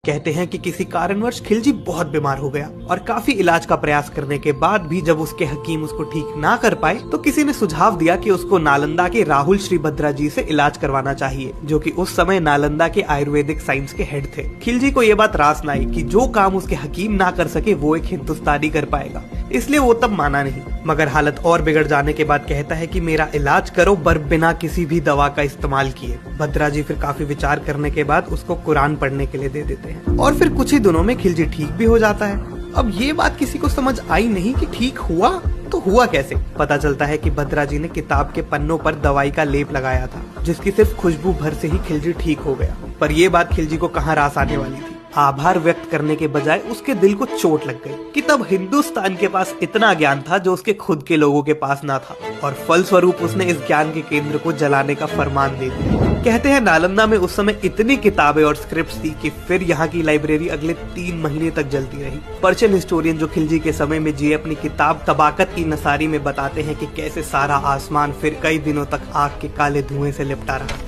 कहते हैं कि किसी कारणवश खिलजी बहुत बीमार हो गया और काफी इलाज का प्रयास करने के बाद भी जब उसके हकीम उसको ठीक ना कर पाए तो किसी ने सुझाव दिया कि उसको नालंदा के राहुल श्रीभद्रा जी से इलाज करवाना चाहिए, जो कि उस समय नालंदा के आयुर्वेदिक साइंस के हेड थे। खिलजी को ये बात रास न आई कि जो काम उसके हकीम ना कर सके वो एक हिंदुस्तानी कर पाएगा, इसलिए वो तब माना नहीं। मगर हालत और बिगड़ जाने के बाद कहता है कि मेरा इलाज करो पर बिना किसी भी दवा का इस्तेमाल किए। भद्रा जी फिर काफी विचार करने के बाद उसको कुरान पढ़ने के लिए दे देते हैं और फिर कुछ ही दिनों में खिलजी ठीक भी हो जाता है। अब ये बात किसी को समझ आई नहीं कि ठीक हुआ तो हुआ कैसे। पता चलता है कि भद्रा जी ने किताब के पन्नों पर दवाई का लेप लगाया था, जिसकी सिर्फ खुशबू भर से ही खिलजी ठीक हो गया। पर ये बात खिलजी को कहाँ रास आने वाली थी। आभार व्यक्त करने के बजाय उसके दिल को चोट लग गई कि तब हिंदुस्तान के पास इतना ज्ञान था जो उसके खुद के लोगों के पास ना था, और फलस्वरूप उसने इस ज्ञान के केंद्र को जलाने का फरमान दे दिया। कहते हैं नालंदा में उस समय इतनी किताबें और स्क्रिप्ट्स थी कि फिर यहाँ की लाइब्रेरी अगले 3 महीने तक जलती रही। पर्शियन हिस्टोरियन जो खिलजी के समय में जिए अपनी किताब तबाकत की नसारी में बताते हैं कि कैसे सारा आसमान फिर कई दिनों तक आग के काले धुएं से लिपटा रहा।